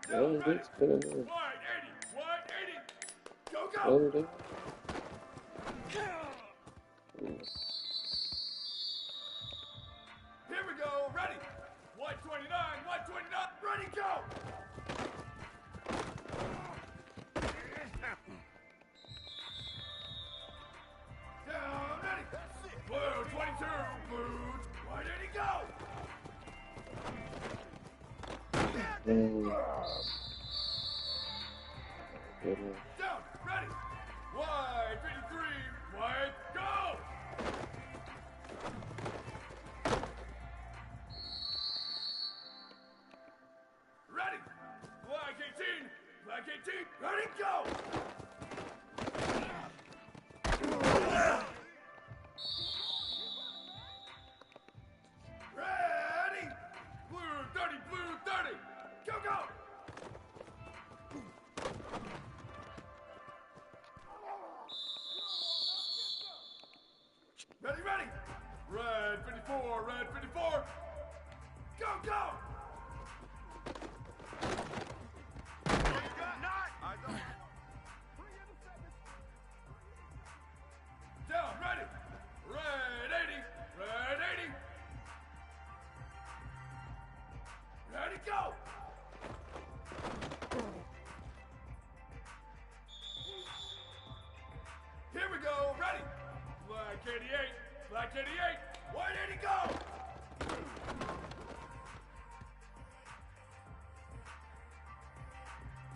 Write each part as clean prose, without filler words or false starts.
Down, ready. Wide 80. Wide 80. Go, go. Here we go. Ready. 129. 129. Ready, go. Down, ready. Blue 22. Blue. Wide 80, go. Down, ready. Wide 53. Wide, go. Ready. Black 18. Black 18. Ready, go. Ready. Blue 30. Blue 30. Go, go. Ready, ready. Red 54. Red 54. Go, go. Down, ready. Red 80. Red 80. Ready, go. Here we go. Ready. Black 88. Black 88. White 80, go.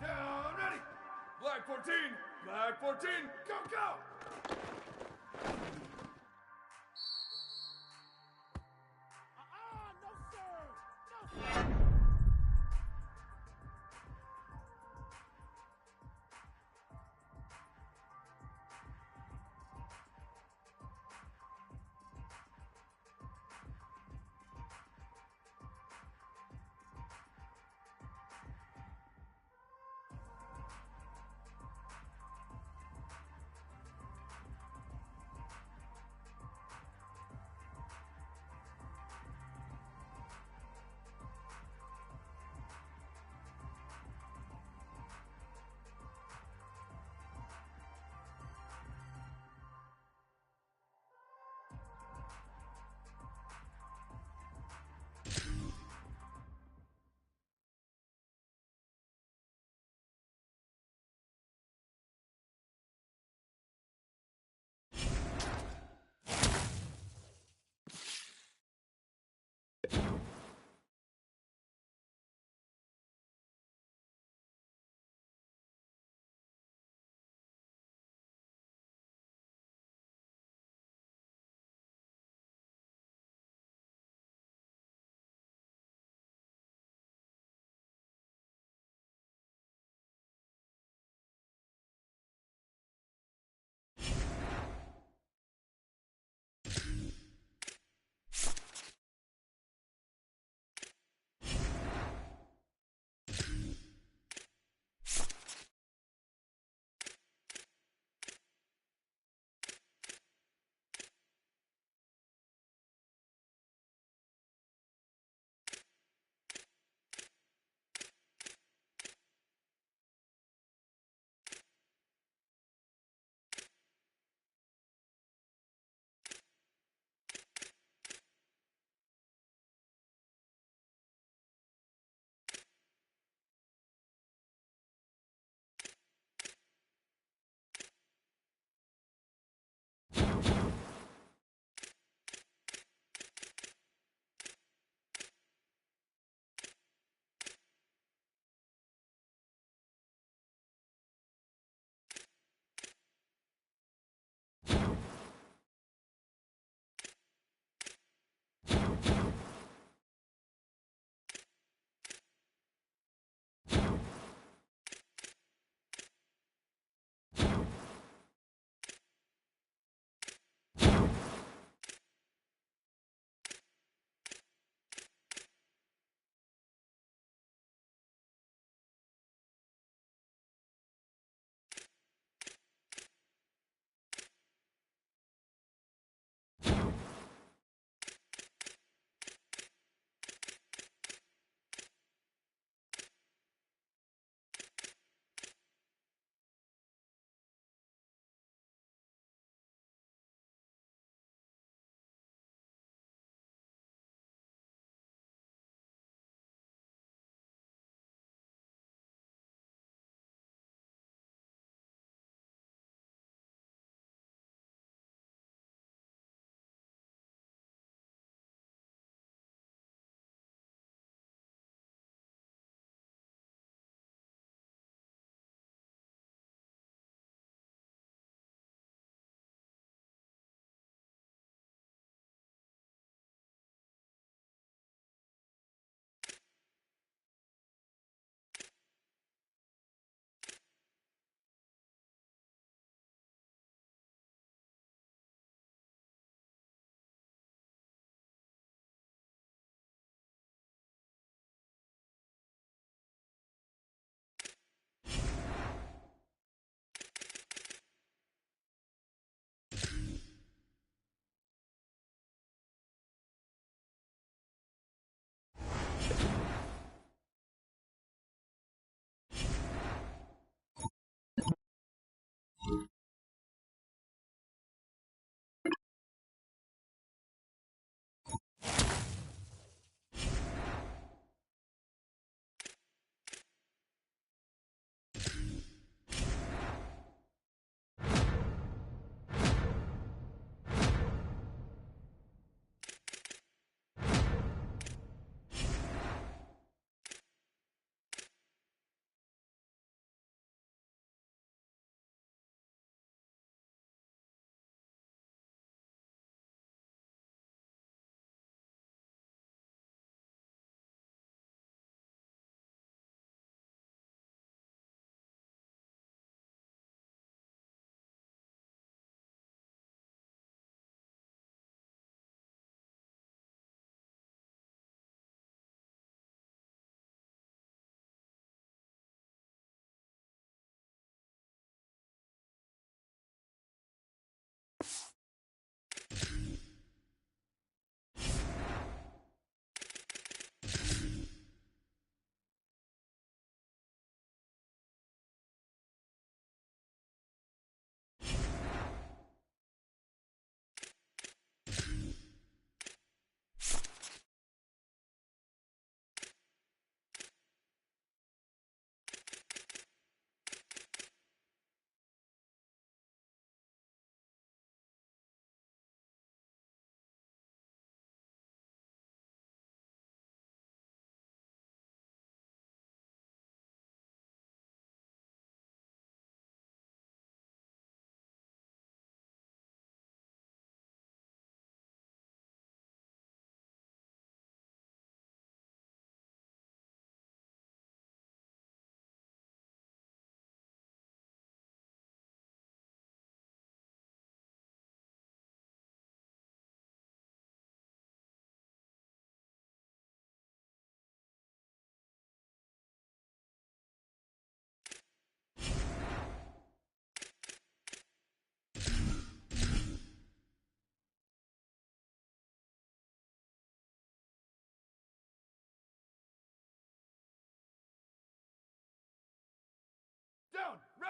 Down, ready. Black 14. Black 14. Go, go. No, sir. No, sir.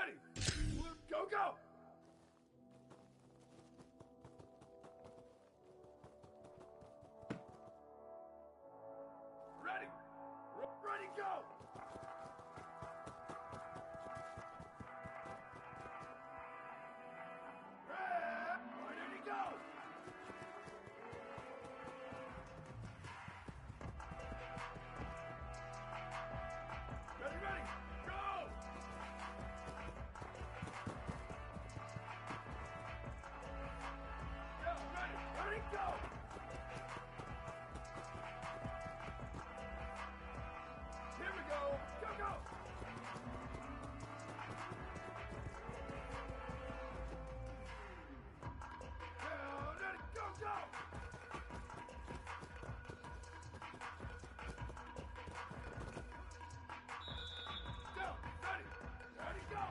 ready. Go, go. Ready. Ready, go. Where did he go? Ready, ready, go! Go, ready, ready, go! Here we go, go, go! Ready, go, go! Go, ready, ready, go!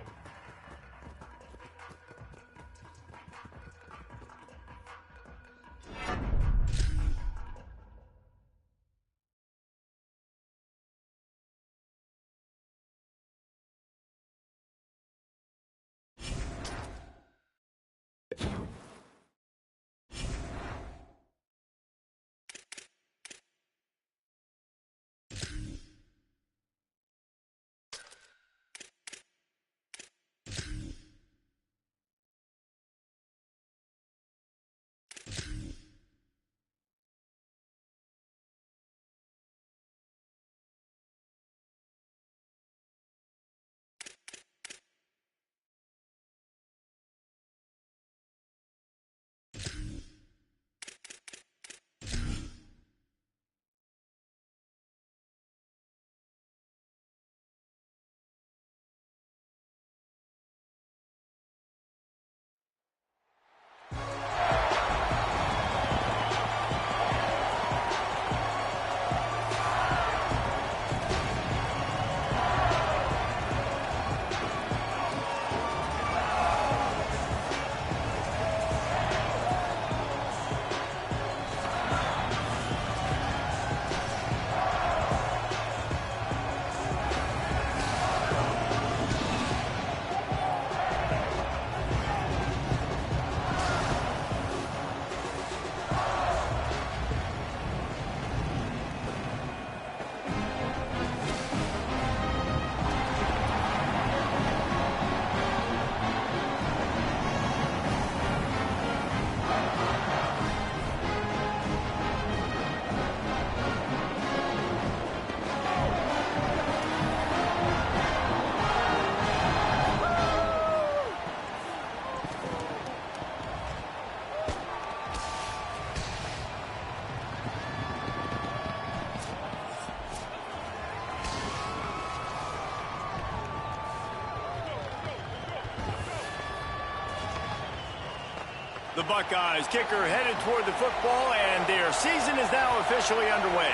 The Buckeyes kicker headed toward the football, and their season is now officially underway.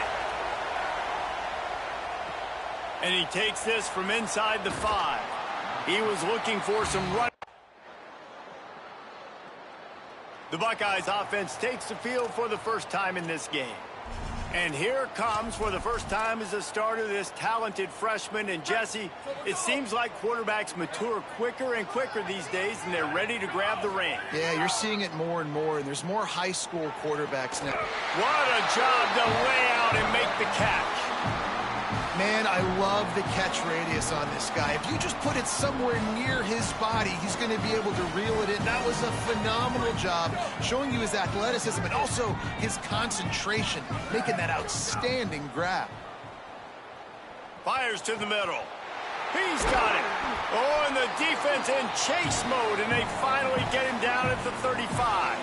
And he takes this from inside the 5. He was looking for some run. The Buckeyes offense takes the field for the first time in this game. And here comes, for the first time as a starter, this talented freshman. And Jesse, it seems like quarterbacks mature quicker and quicker these days, and they're ready to grab the reins. Yeah, you're seeing it more and more, and there's more high school quarterbacks now. What a job to lay out and make the catch. Man, I love the catch radius on this guy. If you just put it somewhere near his body, he's going to be able to reel it in. That was a phenomenal job, showing you his athleticism and also his concentration, making that outstanding grab. Fires to the middle. He's got it. Oh, and the defense in chase mode, and they finally get him down at the 35.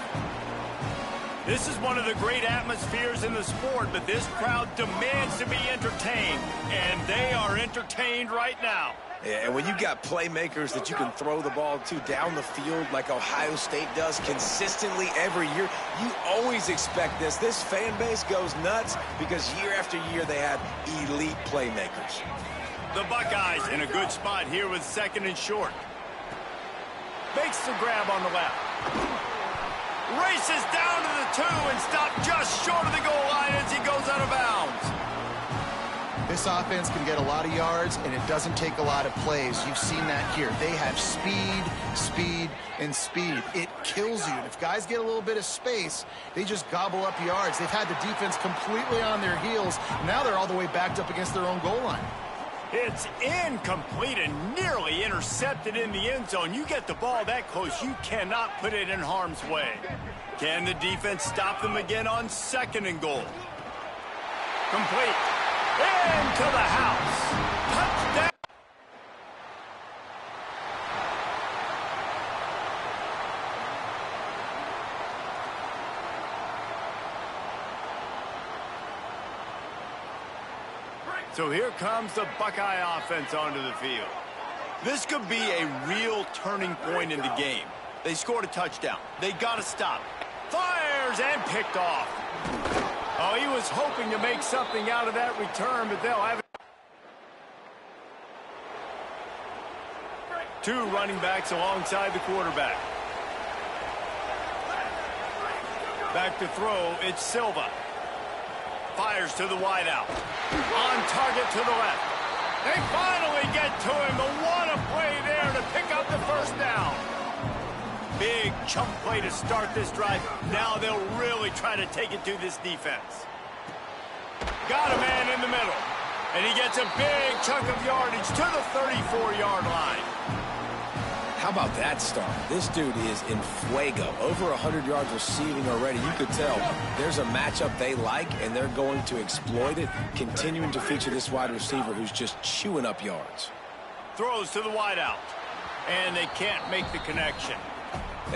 This is one of the great atmospheres in the sport, but this crowd demands to be entertained, and they are entertained right now. Yeah, and when you got playmakers that you can throw the ball to down the field like Ohio State does consistently every year, you always expect this. This fan base goes nuts because year after year they have elite playmakers. The Buckeyes in a good spot here with 2nd and short. Makes the grab on the left. Races down to the 2 and stopped just short of the goal line as he goes out of bounds. This offense can get a lot of yards, and it doesn't take a lot of plays. You've seen that here. They have speed, speed, and speed. It kills you. And if guys get a little bit of space, they just gobble up yards. They've had the defense completely on their heels. Now they're all the way backed up against their own goal line. It's incomplete and nearly intercepted in the end zone. You get the ball that close, you cannot put it in harm's way. Can the defense stop them again on 2nd and goal? Complete. Into the house. Touchdown. So here comes the Buckeye offense onto the field. This could be a real turning point in the game. They scored a touchdown. They got to stop. Fires and picked off. Oh, he was hoping to make something out of that return, but they'll have it. 2 running backs alongside the quarterback. Back to throw, it's Silva. Fires to the wideout. On target to the left. They finally get to him. The one play there to pick up the first down. Big chunk play to start this drive. Now they'll really try to take it to this defense. Got a man in the middle. And he gets a big chunk of yardage to the 34-yard line. How about that start? This dude is in fuego. Over 100 yards receiving already. You could tell there's a matchup they like, and they're going to exploit it, continuing to feature this wide receiver who's just chewing up yards. Throws to the wideout, and they can't make the connection.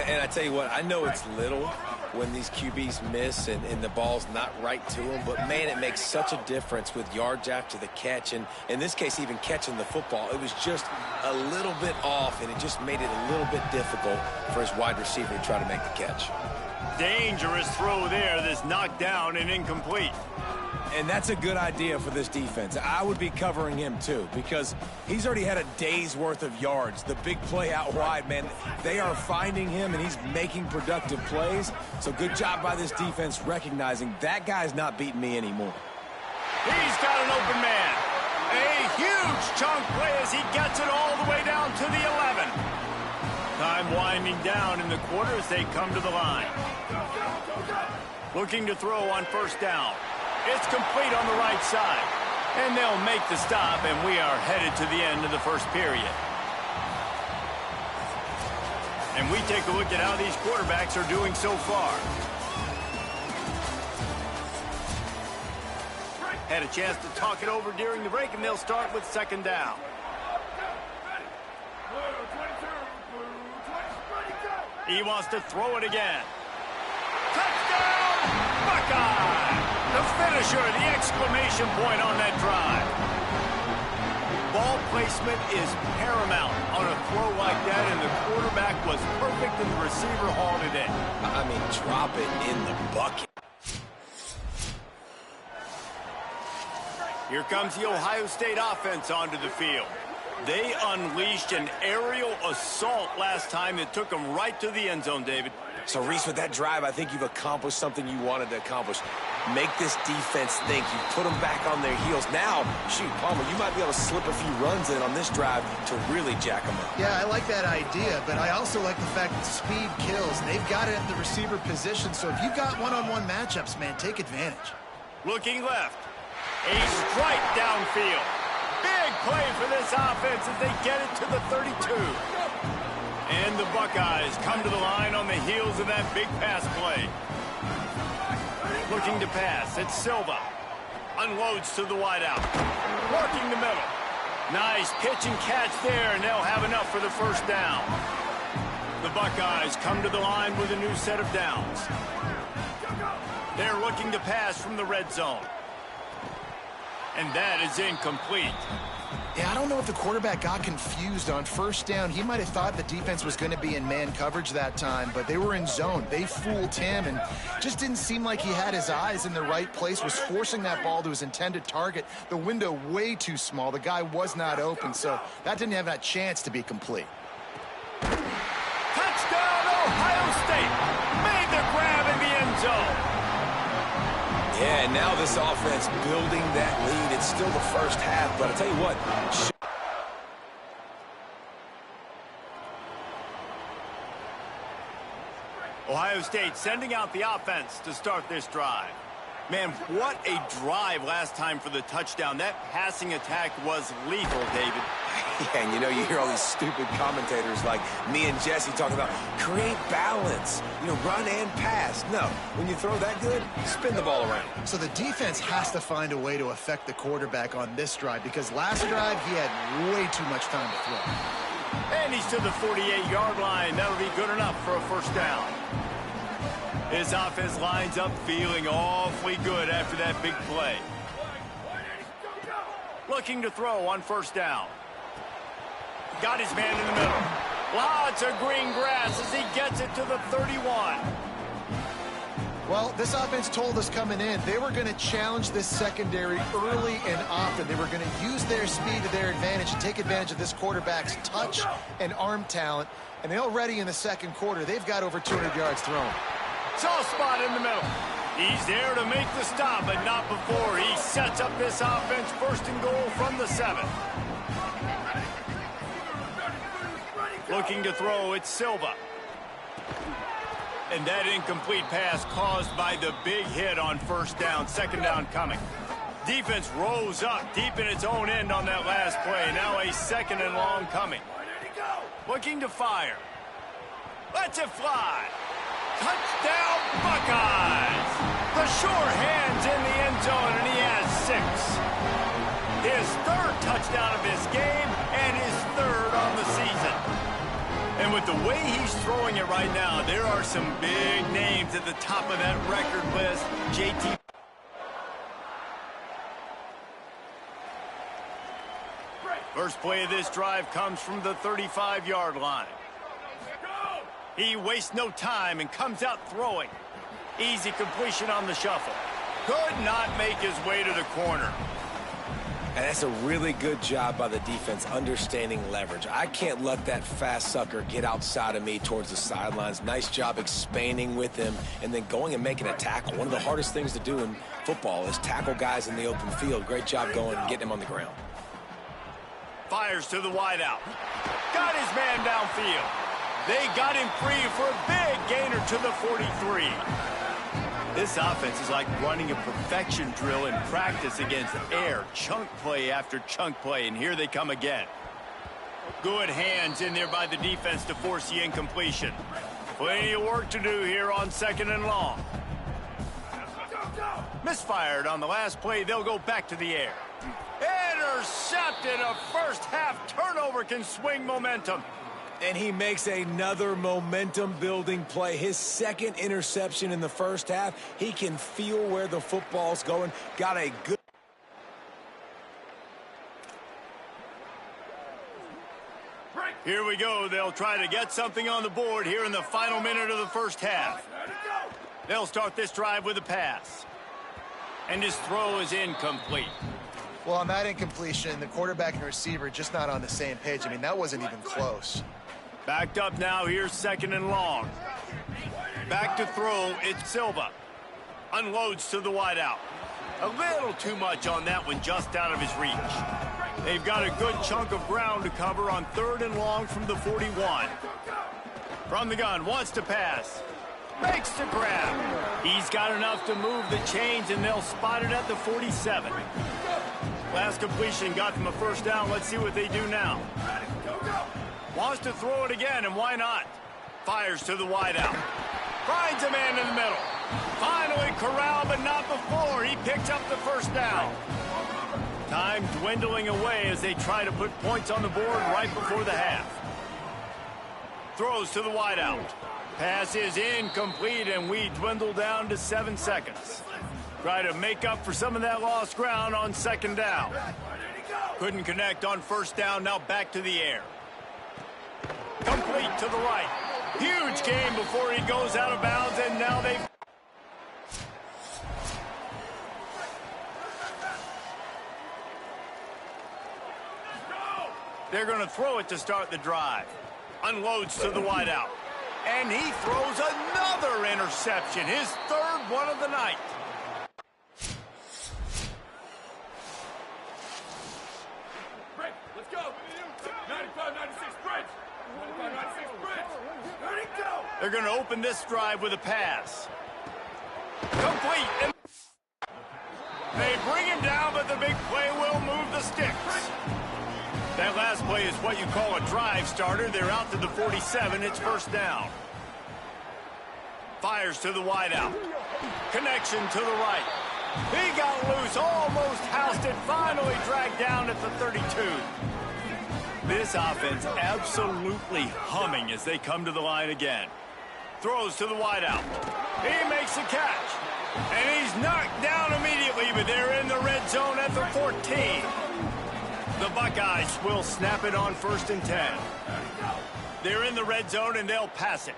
And I tell you what, I know it's little when these QBs miss and the ball's not right to them, but, man, it makes such a difference with yards after the catch, and in this case, even catching the football. It was just a little bit off, and it just made it a little bit difficult for his wide receiver to try to make the catch. Dangerous throw there that's knocked down and incomplete. And that's a good idea for this defense. I would be covering him, too, because he's already had a day's worth of yards. The big play out wide, man, they are finding him, and he's making productive plays. So good job by this defense recognizing that guy's not beating me anymore. He's got an open man. A huge chunk play as he gets it all the way down to the 11. Time winding down in the quarter as they come to the line. Looking to throw on 1st down. It's complete on the right side. And they'll make the stop, and we are headed to the end of the 1st period. And we take a look at how these quarterbacks are doing so far. Had a chance to talk it over during the break, and they'll start with 2nd down. He wants to throw it again. Touchdown, Buckeye! The finisher, the exclamation point on that drive. Ball placement is paramount on a throw like that, and the quarterback was perfect and the receiver hauled it in. I mean, drop it in the bucket. Here comes the Ohio State offense onto the field. They unleashed an aerial assault last time that took them right to the end zone, David. So, Reese, with that drive, I think you've accomplished something you wanted to accomplish. Make this defense think. You put them back on their heels. Now, shoot, Palmer, you might be able to slip a few runs in on this drive to really jack them up. Yeah, I like that idea, but I also like the fact that speed kills. They've got it at the receiver position, so if you've got one-on-one matchups, man, take advantage. Looking left. A strike downfield. Big play for this offense as they get it to the 32. And the Buckeyes come to the line on the heels of that big pass play. Looking to pass, it's Silva. Unloads to the wideout. Working the middle. Nice pitch and catch there, and they'll have enough for the 1st down. The Buckeyes come to the line with a new set of downs. They're looking to pass from the red zone. And that is incomplete. Yeah, I don't know if the quarterback got confused on 1st down. He might have thought the defense was going to be in man coverage that time, but they were in zone. They fooled him and just didn't seem like he had his eyes in the right place, was forcing that ball to his intended target. The window way too small. The guy was not open, so that didn't have that chance to be complete. Touchdown, Ohio State! Made the grab in the end zone. Yeah, and now this offense building that lead. It's still the first half, but I'll tell you what. Ohio State sending out the offense to start this drive. Man, what a drive last time for the touchdown. That passing attack was lethal, David. Yeah, and you hear all these stupid commentators like me and Jesse talking about create balance, run and pass. No, when you throw that good, spin the ball around. So the defense has to find a way to affect the quarterback on this drive because last drive he had way too much time to throw. And he's to the 48-yard line. That'll be good enough for a first down. His offense lines up feeling awfully good after that big play. Looking to throw on first down. Got his man in the middle. Lots of green grass as he gets it to the 31. Well, this offense told us coming in they were going to challenge this secondary early and often. They were going to use their speed to their advantage and take advantage of this quarterback's touch and arm talent. And already in the second quarter, they've got over 200 yards thrown. Soft spot in the middle. He's there to make the stop, but not before he sets up this offense first and goal from the 7. Looking to throw, it's Silva. And that incomplete pass caused by the big hit on first down. Second down coming. Defense rose up deep in its own end on that last play. Now a second and long coming. Looking to fire. Lets it fly. Touchdown, Buckeyes! The sure hand's in the end zone, and he has 6. His third touchdown of his game, and his third on the season. And with the way he's throwing it right now, there are some big names at the top of that record list. JT. First play of this drive comes from the 35-yard line. He wastes no time and comes out throwing. Easy completion on the shuffle. Could not make his way to the corner. And that's a really good job by the defense understanding leverage. I can't let that fast sucker get outside of me towards the sidelines. Nice job expanding with him and then going and making a tackle. One of the hardest things to do in football is tackle guys in the open field. Great job going and getting him on the ground. Fires to the wideout. Got his man downfield. They got him free for a big gainer to the 43. This offense is like running a perfection drill in practice against air. Chunk play after chunk play, and here they come again. Good hands in there by the defense to force the incompletion. Plenty of work to do here on second and long. Misfired on the last play. They'll go back to the air. Intercepted. A first half turnover can swing momentum. And he makes another momentum-building play. His second interception in the first half. He can feel where the football's going. Got a good... Here we go. They'll try to get something on the board here in the final minute of the first half. They'll start this drive with a pass. And his throw is incomplete. Well, on that incompletion, the quarterback and receiver just not on the same page. I mean, that wasn't even close. Backed up now, here's second and long. Back to throw, it's Silva. Unloads to the wideout. A little too much on that one, just out of his reach. They've got a good chunk of ground to cover on third and long from the 41. From the gun, wants to pass. Makes the grab. He's got enough to move the chains, and they'll spot it at the 47. Last completion got them a first down. Let's see what they do now. Wants to throw it again, and why not? Fires to the wideout. Finds a man in the middle. Finally corralled, but not before. He picks up the first down. Time dwindling away as they try to put points on the board right before the half. Throws to the wideout. Pass is incomplete, and we dwindle down to 7 seconds. Try to make up for some of that lost ground on second down. Couldn't connect on first down, now back to the air. Complete to the right. Huge gain before he goes out of bounds, and now they... They're going to throw it to start the drive. Unloads to the wideout. And he throws another interception, his third one of the night. go. 95, 96, bridge. 95, 96, bridge. Ready, go. They're going to open this drive with a pass. Complete. And they bring him down, but the big play will move the sticks. That last play is what you call a drive starter. They're out to the 47. It's first down. Fires to the wideout. Connection to the right. He got loose, almost housed it, finally dragged down at the 32. This offense absolutely humming as they come to the line again. Throws to the wideout. He makes the catch. And he's knocked down immediately, but they're in the red zone at the 14. The Buckeyes will snap it on 1st and 10. They're in the red zone, and they'll pass it.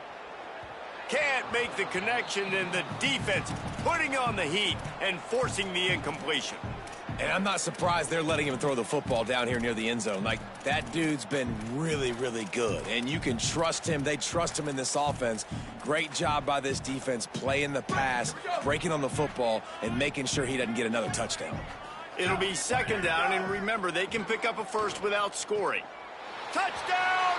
Can't make the connection, and the defense putting on the heat and forcing the incompletion. And I'm not surprised they're letting him throw the football down here near the end zone. Like, that dude's been really, really good. And you can trust him. They trust him in this offense. Great job by this defense playing the pass, breaking on the football, and making sure he doesn't get another touchdown. It'll be 2nd down, and remember, they can pick up a first without scoring. Touchdown,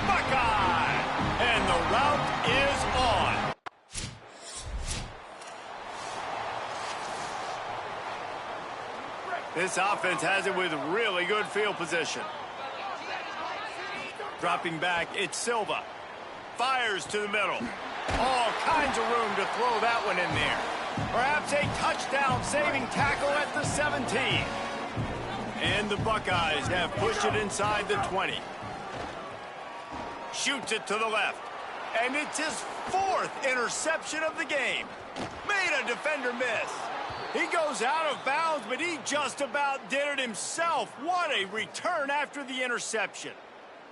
Buckeye! And the route is on. This offense has it with really good field position. Dropping back, it's Silva. Fires to the middle. All kinds of room to throw that one in there. Perhaps a touchdown-saving tackle at the 17. And the Buckeyes have pushed it inside the 20. Shoots it to the left. And it's his 4th interception of the game. Made a defender miss. He goes out of bounds, but he just about did it himself. What a return after the interception.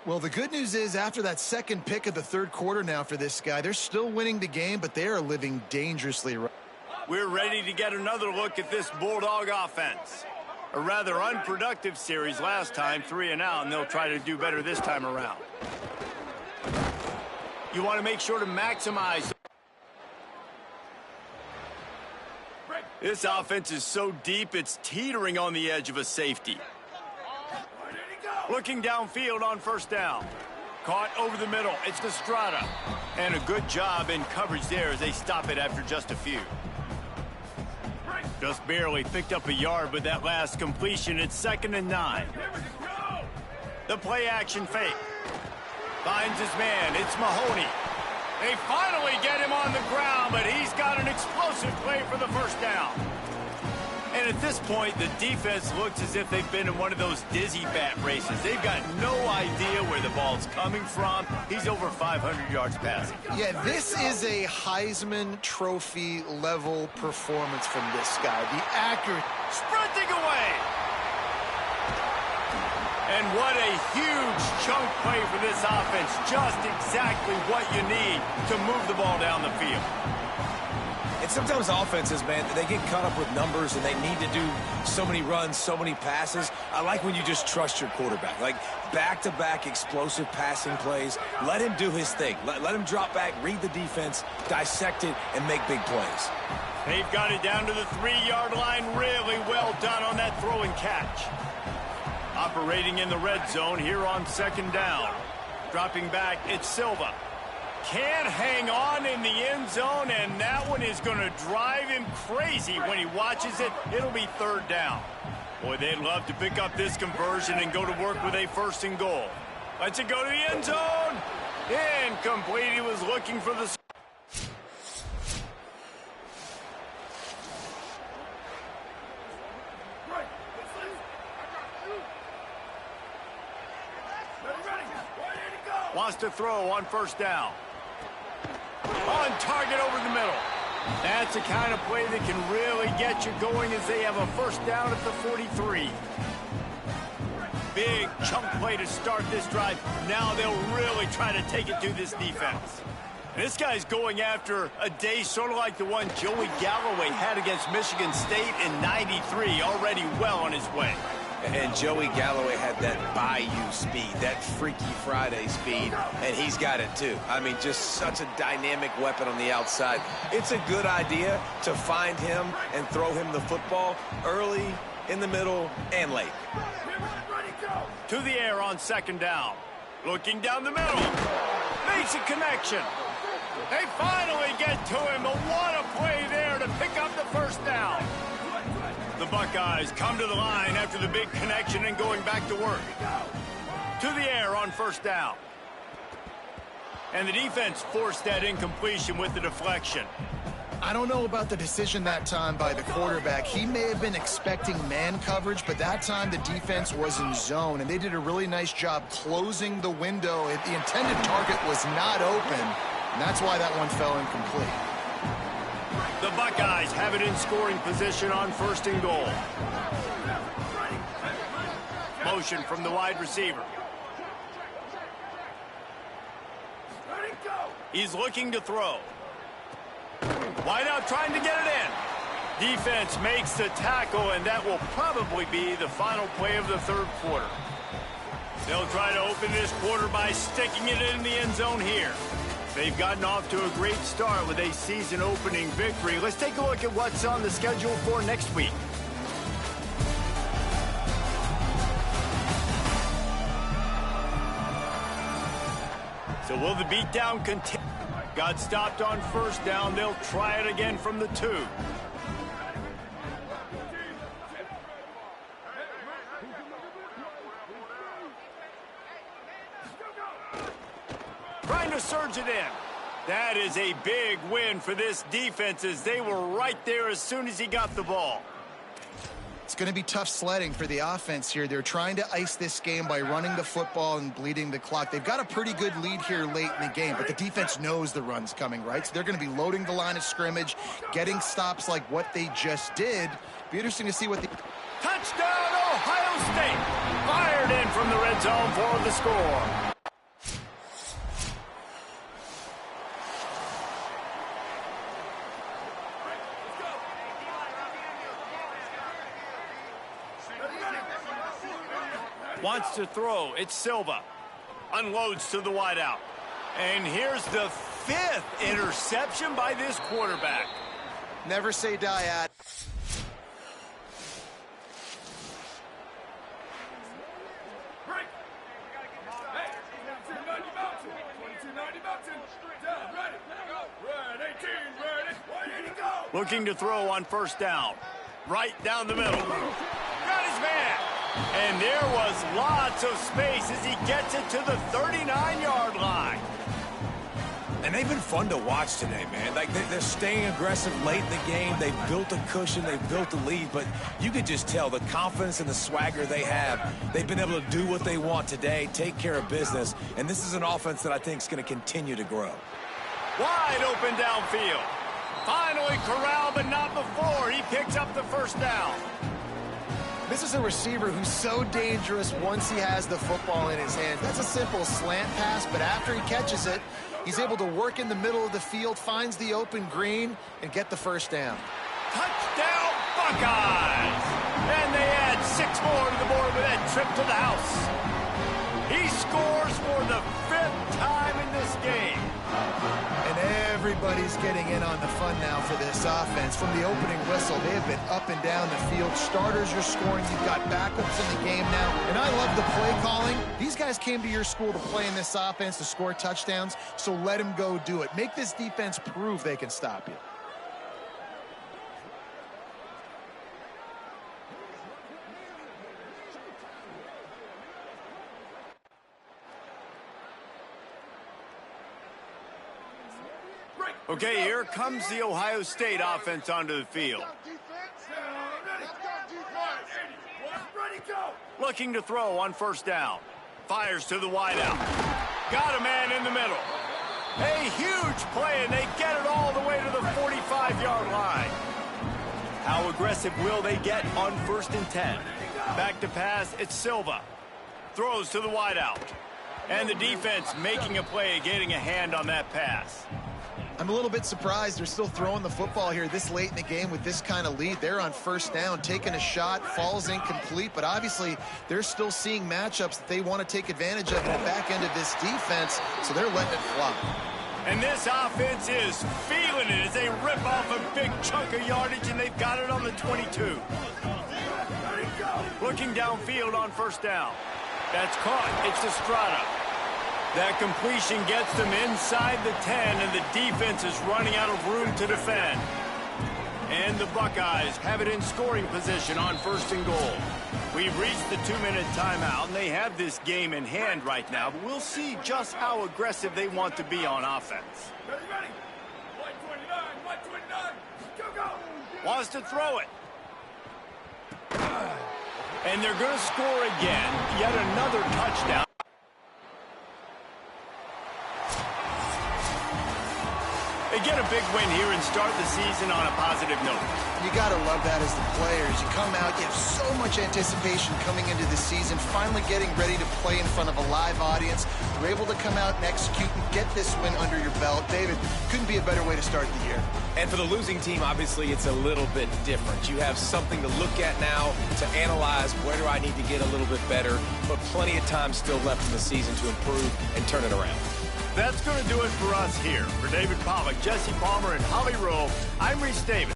Well, the good news is after that second pick of the 3rd quarter now for this guy, they're still winning the game, but they are living dangerously. We're ready to get another look at this Bulldog offense. A rather unproductive series last time, 3 and out, and they'll try to do better this time around. You want to make sure to maximize. This offense is so deep, it's teetering on the edge of a safety. Looking downfield on 1st down. Caught over the middle. It's Estrada. And a good job in coverage there as they stop it after just a few. Just barely picked up a yard with that last completion. It's 2nd and 9. The play action fake. Finds his man. It's Mahoney. They finally get him on the ground, but he's got an explosive play for the 1st down. And at this point, the defense looks as if they've been in one of those dizzy bat races. They've got no idea where the ball's coming from. He's over 500 yards passing. Yeah, this is a Heisman Trophy level performance from this guy. The accurate. Sprinting away. And what a huge chunk play for this offense. Just exactly what you need to move the ball down the field. And sometimes offenses, man, they get caught up with numbers and they need to do so many runs, so many passes. I like when you just trust your quarterback. Like back-to-back explosive passing plays. Let him do his thing. Let him drop back, read the defense, dissect it, and make big plays. They've got it down to the 3-yard line. Really well done on that throw and catch. Operating in the red zone here on 2nd down. Dropping back, it's Silva. Can't hang on in the end zone, and that one is going to drive him crazy when he watches it. It'll be 3rd down. Boy, they'd love to pick up this conversion and go to work with a 1st and goal. Let's it go to the end zone. Incomplete. He was looking for the... Wants to throw on 1st down. On target over the middle. That's the kind of play that can really get you going as they have a 1st down at the 43. Big chunk play to start this drive. Now they'll really try to take it to this defense. This guy's going after a day sort of like the one Joey Galloway had against Michigan State in '93, already well on his way. And Joey Galloway had that Bayou speed, that Freaky Friday speed, and he's got it too. I mean, just such a dynamic weapon on the outside. It's a good idea to find him and throw him the football early, in the middle, and late. To the air on second down. Looking down the middle. Makes a connection. They finally get to him, but what a play there to pick up the first down. The Buckeyes come to the line after the big connection and going back to work. To the air on first down. And the defense forced that incompletion with the deflection. I don't know about the decision that time by the quarterback. He may have been expecting man coverage, but that time the defense was in zone, and they did a really nice job closing the window. The intended target was not open, and that's why that one fell incomplete. The Buckeyes have it in scoring position on first and goal. Motion from the wide receiver. He's looking to throw. Wide out trying to get it in. Defense makes the tackle, and that will probably be the final play of the third quarter. They'll try to open this quarter by sticking it in the end zone here. They've gotten off to a great start with a season-opening victory. Let's take a look at what's on the schedule for next week. So will the beatdown continue? Got stopped on first down. They'll try it again from the 2. Trying to surge it in. That is a big win for this defense as they were right there as soon as he got the ball. It's going to be tough sledding for the offense here. They're trying to ice this game by running the football and bleeding the clock. They've got a pretty good lead here late in the game, but the defense knows the run's coming, right? So they're going to be loading the line of scrimmage, getting stops like what they just did. Be interesting to see what the... Touchdown, Ohio State! Fired in from the red zone for the score. Wants to throw. It's Silva. Unloads to the wideout. And here's the 5th interception by this quarterback. Never say die at. Break. Hey, 2290 Mountain. 2290 Mountain. Down, ready. Red 18, ready. Where did he go? Looking to throw on first down. Right down the middle. Got his man. And there was lots of space as he gets it to the 39-yard line. And they've been fun to watch today, man. Like, they're staying aggressive late in the game. They've built a cushion. They've built a lead. But you could just tell the confidence and the swagger they have. They've been able to do what they want today, take care of business. And this is an offense that I think is going to continue to grow. Wide open downfield. Finally corralled, but not before. He picks up the first down. This is a receiver who's so dangerous once he has the football in his hands. That's a simple slant pass, but after he catches it, he's able to work in the middle of the field, finds the open green, and get the first down. Touchdown, Buckeyes! And they add 6 more to the board with that trip to the house. He scores for the 5th time in this game. And everybody's getting in on the fun now for this offense. From the opening whistle, they have been up and down the field. Starters are scoring. You've got backups in the game now. And I love the play calling. These guys came to your school to play in this offense to score touchdowns, so let them go do it. Make this defense prove they can stop you. Okay, here comes the Ohio State offense onto the field. Looking to throw on first down. Fires to the wideout. Got a man in the middle. A huge play, and they get it all the way to the 45-yard line. How aggressive will they get on 1st and 10? Back to pass, it's Silva. Throws to the wideout. And the defense making a play, getting a hand on that pass. I'm a little bit surprised they're still throwing the football here this late in the game with this kind of lead. They're on first down, taking a shot, falls incomplete, but obviously they're still seeing matchups that they want to take advantage of in the back end of this defense, so they're letting it fly. And this offense is feeling it as they rip off a big chunk of yardage, and they've got it on the 22. Looking downfield on first down. That's caught. It's Estrada. That completion gets them inside the 10, and the defense is running out of room to defend. And the Buckeyes have it in scoring position on 1st and goal. We've reached the 2-minute timeout, and they have this game in hand right now, but we'll see just how aggressive they want to be on offense. Ready, ready. White 29, go, go. Wants to throw it. And they're going to score again. Yet another touchdown. They get a big win here and start the season on a positive note. You got to love that as the players. You come out, you have so much anticipation coming into the season, finally getting ready to play in front of a live audience. You're able to come out and execute and get this win under your belt. David, couldn't be a better way to start the year. And for the losing team, obviously, it's a little bit different. You have something to look at now to analyze where do I need to get a little bit better, but plenty of time still left in the season to improve and turn it around. That's going to do it for us here. For David Pollack, Jesse Palmer, and Holly Rowe, I'm Reese Davis.